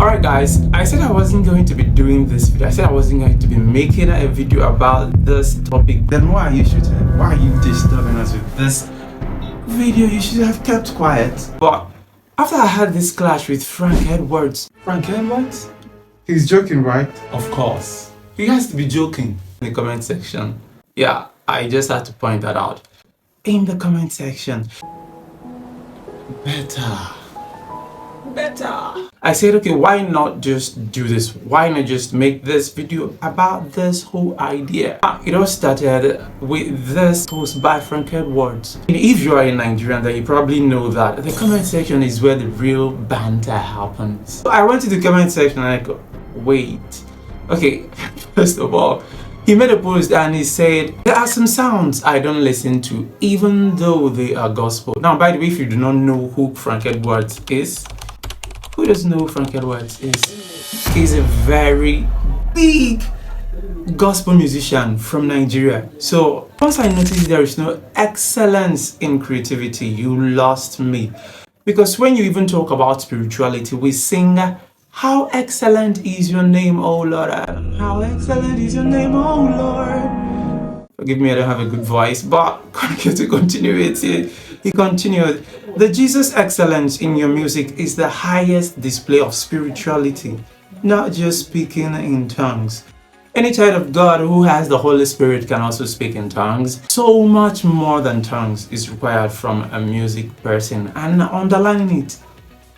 Alright guys, I said I wasn't going to be doing this video. I said I wasn't going to be making a video about this topic. Then why are you shooting? Why are you disturbing us with this video? You should have kept quiet. But after I had this clash with Frank Edwards. Frank Edwards? He's joking, right? Of course. He has to be joking in the comment section. Yeah, I just had to point that out. In the comment section. Better. I said, okay, why not just do this? Why not just make this video about this whole idea? It all started with this post by Frank Edwards. If you are in Nigeria, then you probably know that the comment section is where the real banter happens. So I went to the comment section and I go, wait. Okay, first of all, he made a post and he said, there are some sounds I don't listen to, even though they are gospel. Now, by the way, if you do not know who Frank Edwards is, who doesn't know who Frank Edwards is? He's a very big gospel musician from Nigeria. So once I noticed there is no excellence in creativity, you lost me. Because when you even talk about spirituality, we sing, how excellent is your name, O Lord. How excellent is your name, O Lord. Forgive me, I don't have a good voice, but to continue it, he continued, the Jesus excellence in your music is the highest display of spirituality, not just speaking in tongues. Any child of God who has the Holy Spirit can also speak in tongues. So much more than tongues is required from a music person, and underlining it,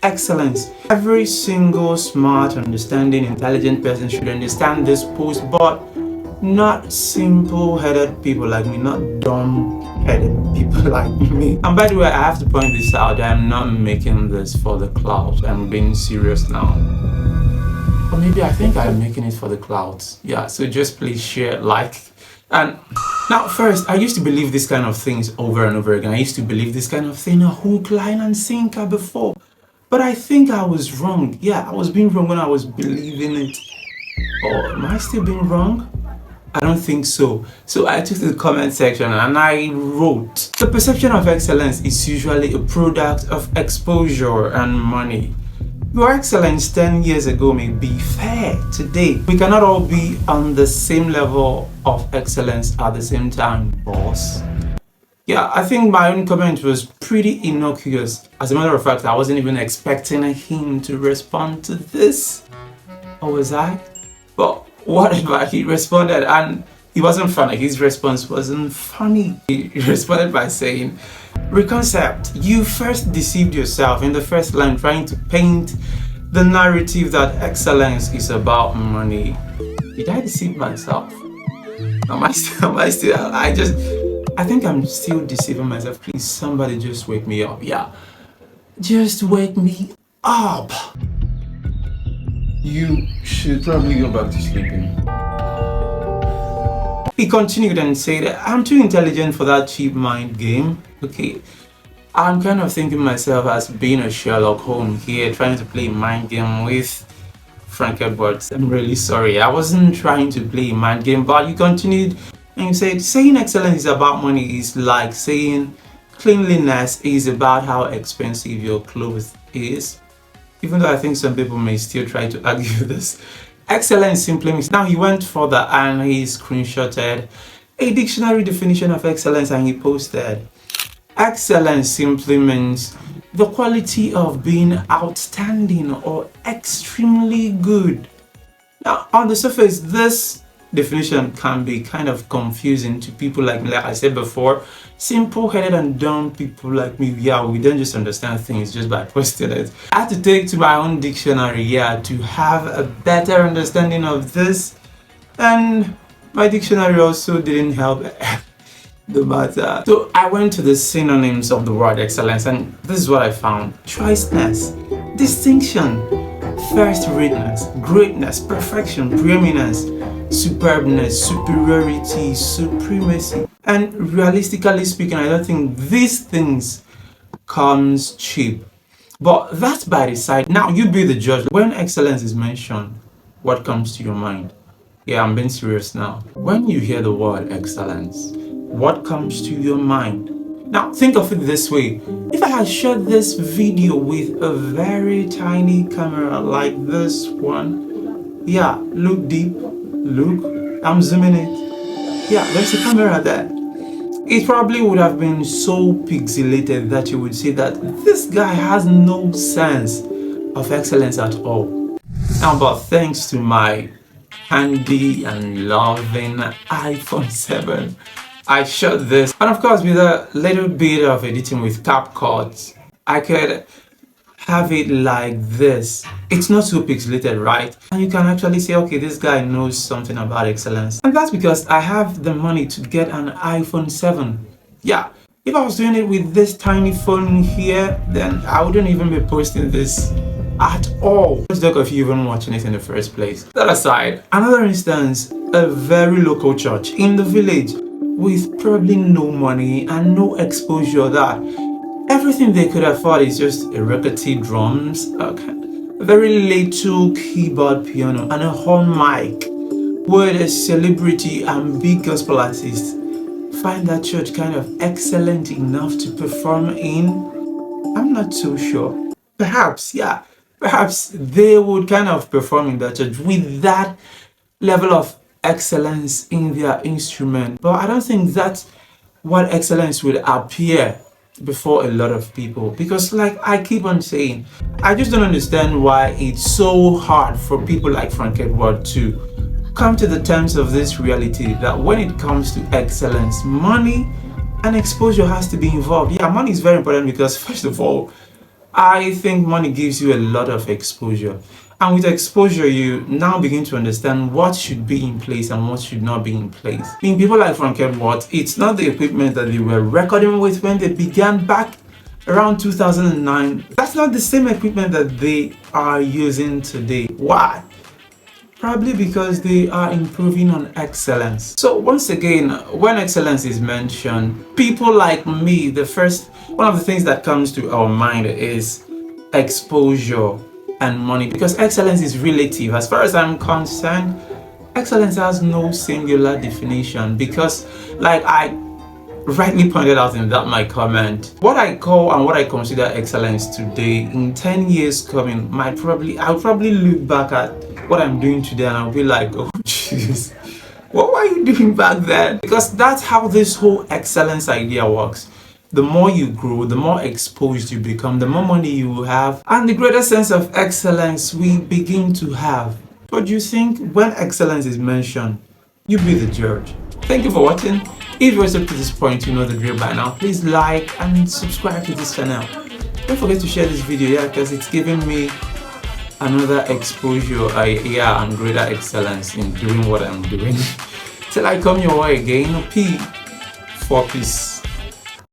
excellence. Every single smart, understanding, intelligent person should understand this post, but not simple-headed people like me, not dumb-headed people like me. And by the way, I have to point this out, I'm not making this for the clout. I'm being serious now. Or maybe I think I'm making it for the clouds. Yeah, so just please share, like. And now first, I used to believe this kind of things over and over again. I used to believe this kind of thing, a hook, line, and sinker before. But I think I was wrong. Yeah, I was being wrong when I was believing it. Or am I still being wrong? I don't think so. So I took to the comment section and I wrote, the perception of excellence is usually a product of exposure and money. Your excellence 10 years ago may be fair today. We cannot all be on the same level of excellence at the same time, boss. Yeah, I think my own comment was pretty innocuous. As a matter of fact, I wasn't even expecting him to respond to this. Or was I? But whatever, he responded and he wasn't funny. His response wasn't funny. He responded by saying, Reconcept, you first deceived yourself in the first line trying to paint the narrative that excellence is about money. Did I deceive myself? I think I'm still deceiving myself. Please, somebody just wake me up. Yeah, just wake me up. You should probably go back to sleeping. He continued and said, I'm too intelligent for that cheap mind game. Okay, I'm kind of thinking myself as being a Sherlock Holmes here, trying to play mind game with Frank Edwards. I'm really sorry, I wasn't trying to play a mind game, but you continued and you said, saying excellence is about money is like saying cleanliness is about how expensive your clothes is. Even though I think some people may still try to argue this. Excellence simply means, now he went further and he screenshotted a dictionary definition of excellence and he posted, excellence simply means the quality of being outstanding or extremely good. Now on the surface, this definition can be kind of confusing to people like me. Like I said before, simple-headed and dumb people like me, yeah, we don't just understand things just by posting it. I had to take to my own dictionary, yeah, to have a better understanding of this, and my dictionary also didn't help the matter. So I went to the synonyms of the word excellence, and this is what I found: choiceness, distinction, first-rateness, greatness, perfection, preeminence, superbness, superiority, supremacy. And realistically speaking, I don't think these things comes cheap. But that's by the side. Now you be the judge. When excellence is mentioned, what comes to your mind? Yeah, I'm being serious now. When you hear the word excellence, what comes to your mind? Now think of it this way. If I had shot this video with a very tiny camera like this one, yeah, look deep, look, I'm zooming it. Yeah, there's a camera there. It probably would have been so pixelated that you would say that this guy has no sense of excellence at all. Now, but thanks to my handy and loving iPhone 7, I shot this, and of course with a little bit of editing with CapCut, I could have it like this. It's not so pixelated, right? And you can actually say, okay, this guy knows something about excellence. And that's because I have the money to get an iPhone 7. Yeah, if I was doing it with this tiny phone here, then I wouldn't even be posting this at all. What's the of you even watching it in the first place? That aside, another instance, a very local church in the village with probably no money and no exposure, that everything they could afford is just a rickety drums, a very little keyboard piano, and a horn mic. Would a celebrity and big gospel artist find that church kind of excellent enough to perform in? I'm not so sure. Perhaps, yeah, perhaps they would kind of perform in that church with that level of excellence in their instrument. But I don't think that's what excellence would appear before a lot of people, because like I keep on saying, I just don't understand why it's so hard for people like Frank Edward to come to the terms of this reality that when it comes to excellence, money and exposure has to be involved. Yeah, money is very important because first of all, I think money gives you a lot of exposure, and with exposure you now begin to understand what should be in place and what should not be in place. In people like Frank Edward, it's not the equipment that they were recording with when they began back around 2009. That's not the same equipment that they are using today. Why? Probably because they are improving on excellence. So once again, when excellence is mentioned, people like me, one of the things that comes to our mind is exposure and money, because excellence is relative. As far as I'm concerned, excellence has no singular definition, because like I rightly pointed out in that my comment, what I call and what I consider excellence today, in 10 years coming, I'll probably look back at what I'm doing today and I'll be like, oh jeez, what were you doing back then? Because that's how this whole excellence idea works. The more you grow, the more exposed you become, the more money you have, and the greater sense of excellence we begin to have. What do you think when excellence is mentioned? You be the judge. Thank you for watching. If you're up to this point, you know the drill by now. Please like and subscribe to this channel. Don't forget to share this video, because it's giving me another exposure, and greater excellence in doing what I'm doing. Till I come your way again, P for peace.